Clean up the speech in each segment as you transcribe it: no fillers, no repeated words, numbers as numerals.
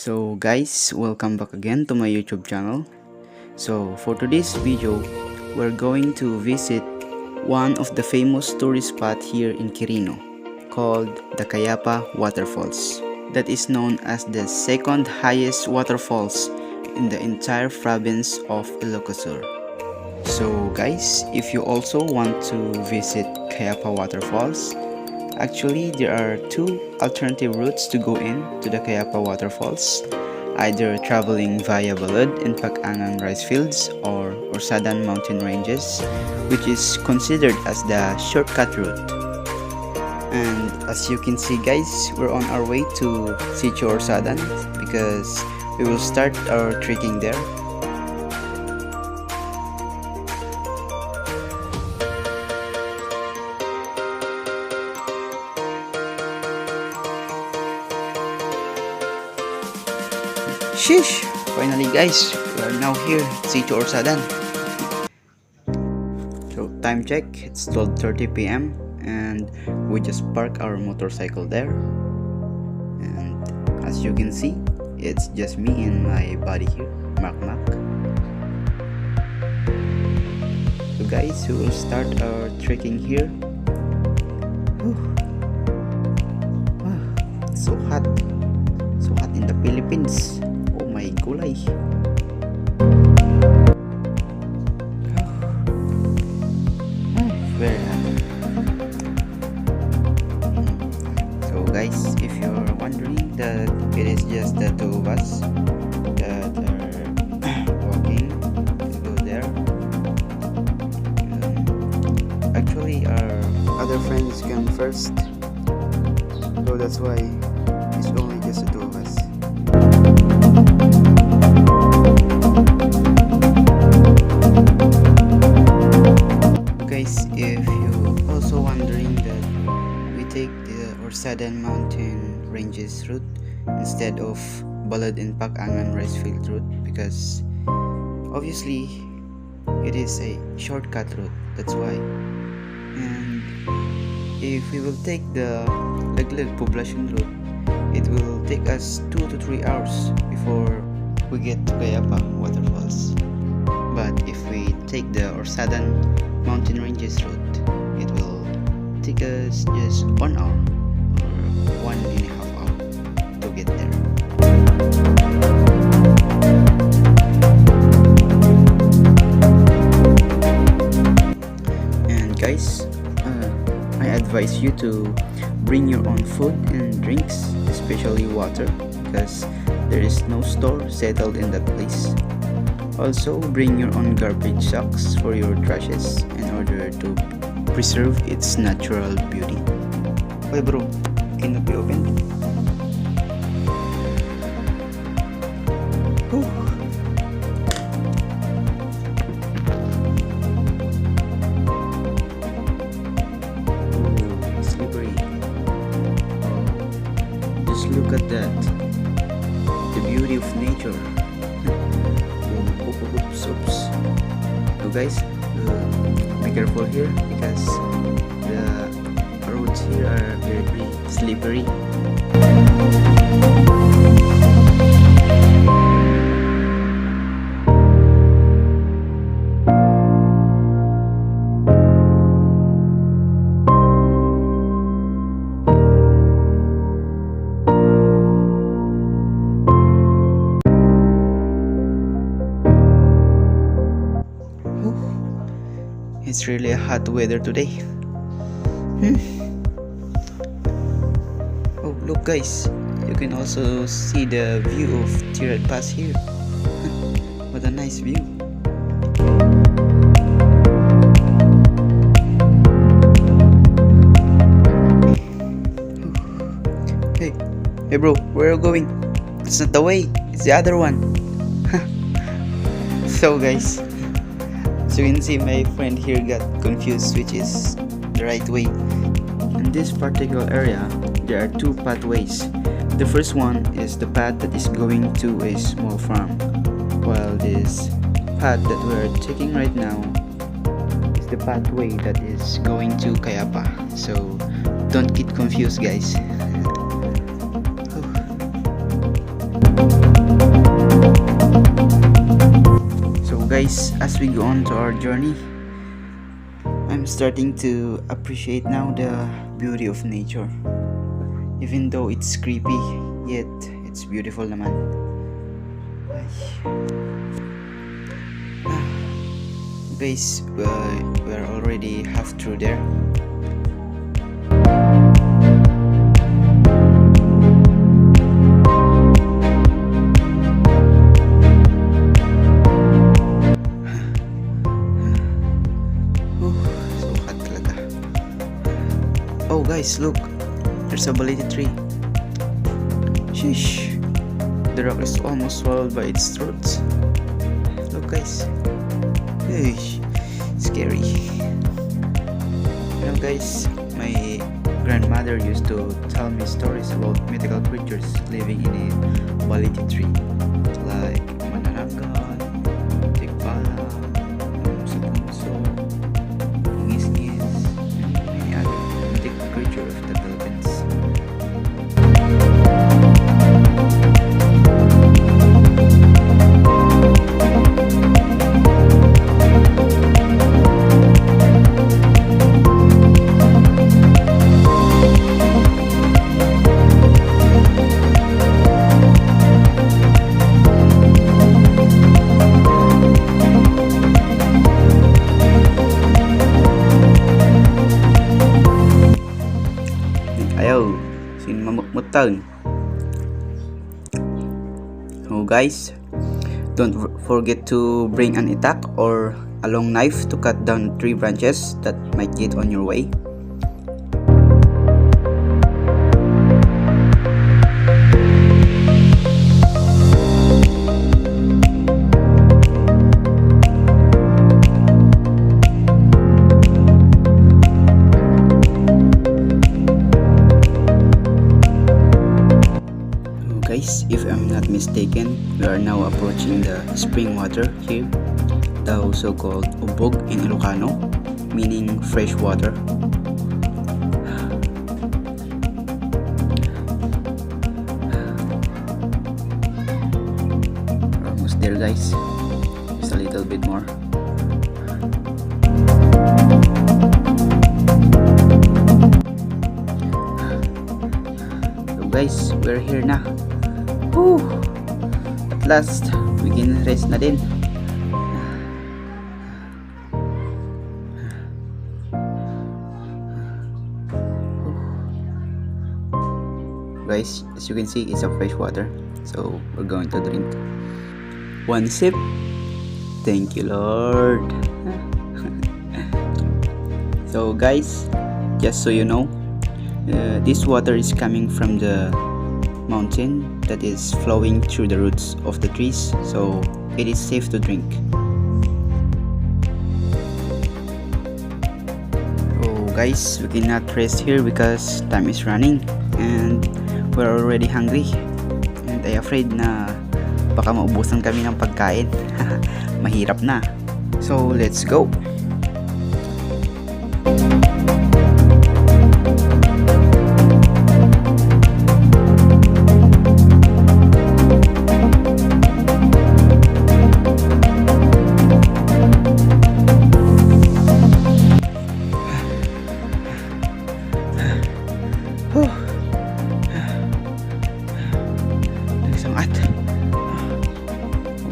So guys, welcome back again to my YouTube channel. So for today's video, we're going to visit one of the famous tourist spot here in Quirino called the Kayapa Waterfalls, that is known as the second highest waterfalls in the entire province of Ilocos. So guys, if you also want to visit Kayapa Waterfalls, actually, there are two alternative routes to go in to the Kayapa Waterfalls, either traveling via Balud and Pakangan rice fields or Orsadan mountain ranges, which is considered as the shortcut route. And as you can see guys, we're on our way to Sitio Orsadan because we will start our trekking there. Sheesh! Finally guys, we are now here at Sitio Orsadan. So time check, it's 12:30 PM and we just parked our motorcycle there. And as you can see, it's just me and my buddy here, Mark. So guys, we will start our trekking here. Wow, it's so hot in the Philippines. My gulay. Very hot. So guys, if you're wondering that it is just the two of us that are walking to go there, actually our other friends came first, so that's why it's only just the two of us. Guys, if you also wondering that we take the Orsadan mountain ranges route instead of Balad and Pakangan rice field route, because obviously it is a shortcut route, that's why. And if we will take the Laglag Poblacion route, it will take us 2 to 3 hours before we get to Kayapa Waterfalls. But if we take the Orsadan mountain ranges route, it will take us just 1 hour or 1.5 hours to get there. And guys, I advise you to bring your own food and drinks, especially water, because there is no store settled in that place. Also, bring your own garbage sacks for your trashes in order to preserve its natural beauty. Hey bro, can it be opened? Ooh. Ooh, slippery. Just look at that. The beauty of nature. Oops. So guys, be careful here because the roads here are very slippery. It's really a hot weather today. Oh look guys, you can also see the view of Tirad Pass here. What a nice view. Hey bro, where are you going? It's not the way, it's the other one. So guys, so you can see my friend here got confused which is the right way. In this particular area, there are two pathways. The first one is the path that is going to a small farm, while this path that we are taking right now is the pathway that is going to Kayapa. So don't get confused guys. guys, as we go on to our journey, I'm starting to appreciate now the beauty of nature. Even though it's creepy, yet it's beautiful naman. Ay. Guys, we're already half through there. Oh guys, look, there's a baliti tree. Sheesh, the rock is almost swallowed by its roots. Look guys, hey, scary. You know guys, my grandmother used to tell me stories about mythical creatures living in a baliti tree, like mananagan, tikpala, muso, ngis-ngis, and many other mythical creature of the Philippines. Ayaw, sin mamutmutang. So guys, don't forget to bring an itak or a long knife to cut down tree branches that might get on your way. Guys, if I'm not mistaken, we are now approaching the spring water here, the so-called ubog in Ilocano, meaning fresh water. We're almost there guys, just a little bit more. So guys, we're here na. Whew. At last, we can rest na din. Guys, as you can see, it's a fresh water, so we're going to drink. One sip. Thank you, Lord. So guys, just so you know, this water is coming from the mountain that is flowing through the roots of the trees, so it is safe to drink. Oh guys, we cannot rest here because time is running and we're already hungry, and I'm afraid na baka maubusan kami ng pagkain. Mahirap na, so let's go.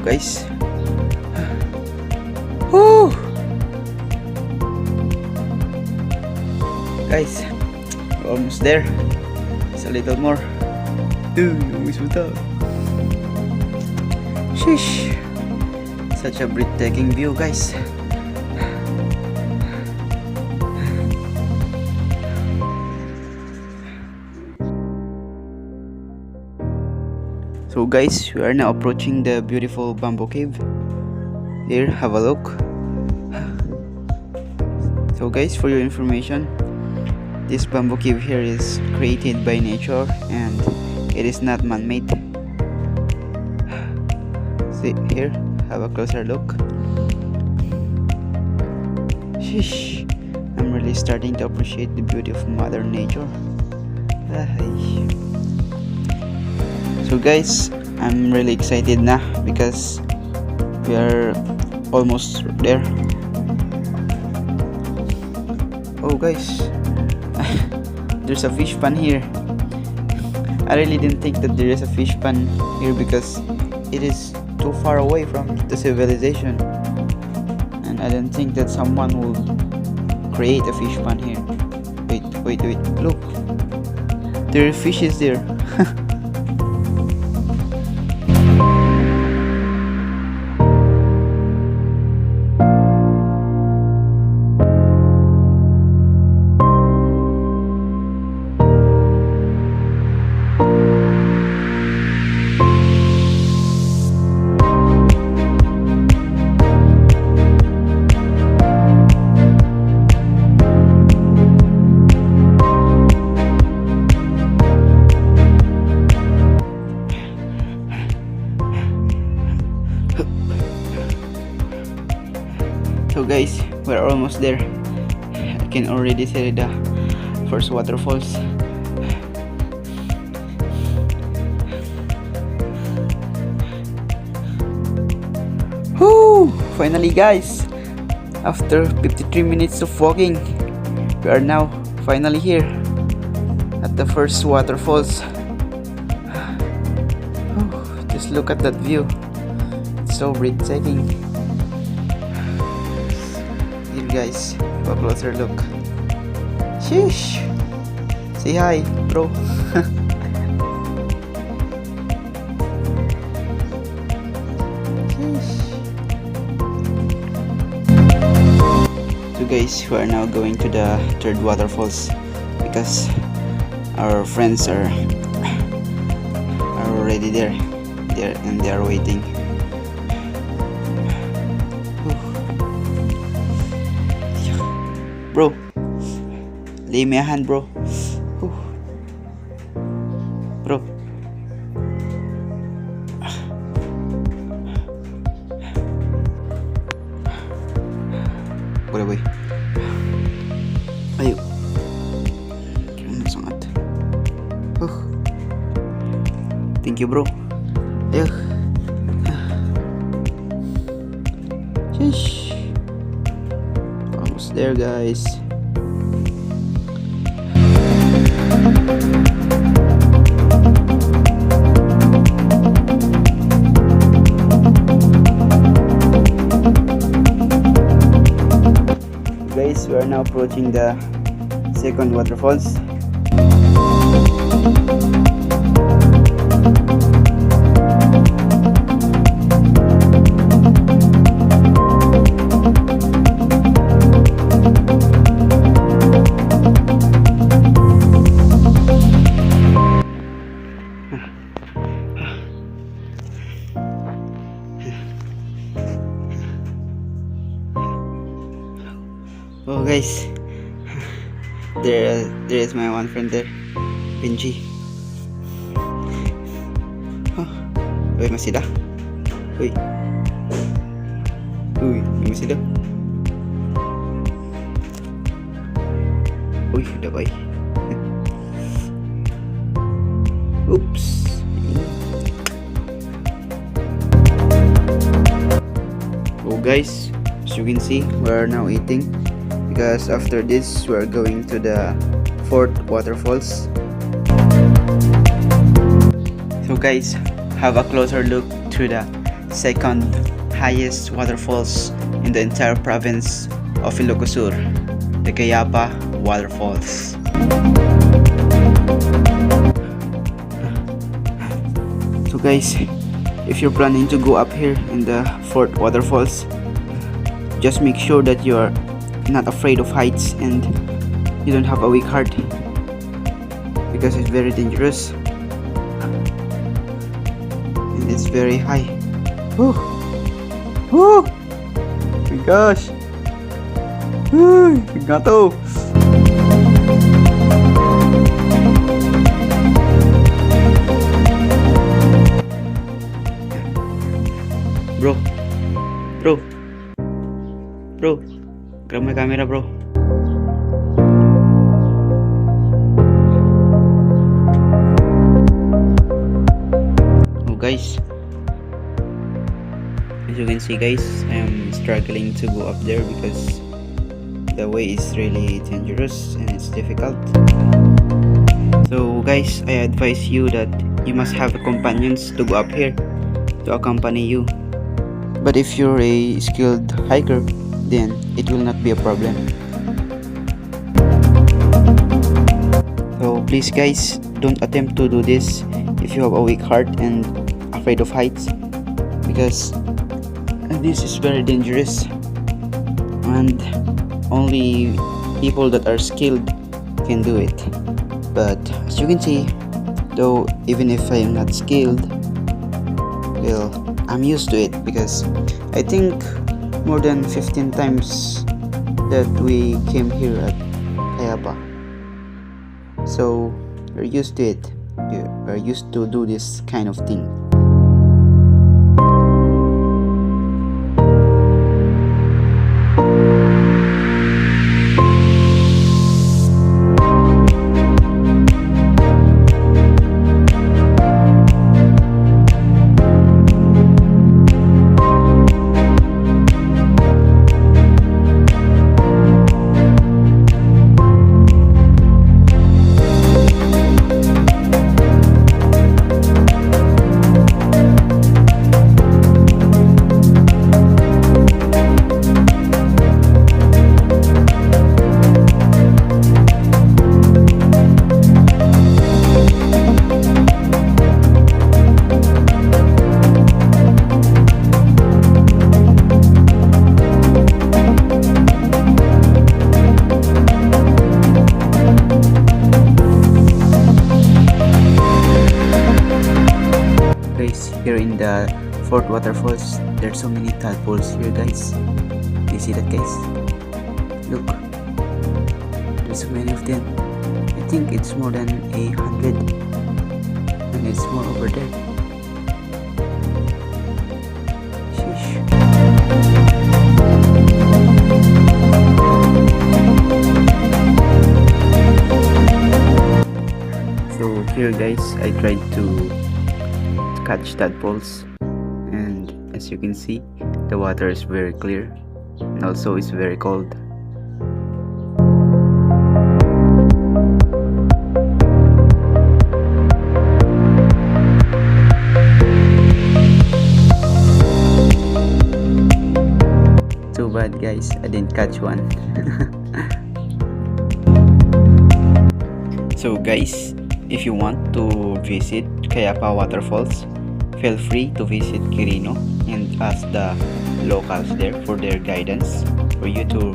Guys, guys, we're almost there. It's a little more. Almost without. Sheesh, such a breathtaking view, guys. So guys, we are now approaching the beautiful bamboo cave. Here, have a look. So guys, for your information, this bamboo cave here is created by nature and it is not man-made. See here, have a closer look. Sheesh, I'm really starting to appreciate the beauty of Mother Nature. So guys, I'm really excited na because we are almost there. Oh guys, there's a fish pond here. I really didn't think that there is a fish pond here because it is too far away from the civilization, and I didn't think that someone would create a fish pond here. Wait, look, there are fishes there. So guys, we're almost there. I can already see the first waterfalls. Whoo! Finally guys, after 53 minutes of walking, we are now finally here at the first waterfalls. Oh, just look at that view. It's so breathtaking. Here guys, have a closer look. Sheesh! Say hi, bro. Sheesh. So guys, we are now going to the third waterfalls because our friends are already there. They are waiting. Bro, lay me a hand, bro. Bro. Boleh boy. Ayo. Sangat. Thank you, bro. Ayo. Sheesh. Almost there, guys. Guys, we are now approaching the second waterfalls. Oh guys, there is my one friend there, Benji. Oh, uy, masih dah. Uy, masih dah. Uy, udah baik. Oops. Oh guys, as you can see, we are now eating. Because after this we are going to the fourth waterfalls. So guys, have a closer look to the second highest waterfalls in the entire province of Ilocos, the Kayapa Waterfalls. So guys, if you're planning to go up here in the fourth waterfalls, just make sure that you are not afraid of heights and you don't have a weak heart, because it's very dangerous and it's very high. Oh my gosh, gato. Bro, grab my camera, bro. Oh guys, As you can see guys, I am struggling to go up there because the way is really dangerous and it's difficult. So guys, I advise you that you must have companions to go up here to accompany you. But if you're a skilled hiker, then it will not be a problem. So please guys, don't attempt to do this if you have a weak heart and afraid of heights, because this is very dangerous and only people that are skilled can do it. But as you can see, though even if I am not skilled, well, I'm used to it because I think more than 15 times that we came here at Kayapa. So we're used to it. We're used to do this kind of thing. Here in the fourth waterfalls, there's so many tadpoles here guys. You see that guys? Look, there's so many of them. I think it's more than 100, and it's more over there. Sheesh. So here guys, I tried to catch tadpoles, and as you can see, the water is very clear and also it's very cold. Too bad guys, I didn't catch one. So guys, if you want to visit Kayapa Waterfalls, feel free to visit Quirino and ask the locals there for their guidance for you to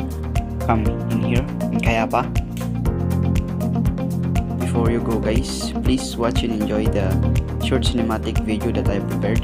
come in here in Kayapa. Before you go guys, please watch and enjoy the short cinematic video that I prepared.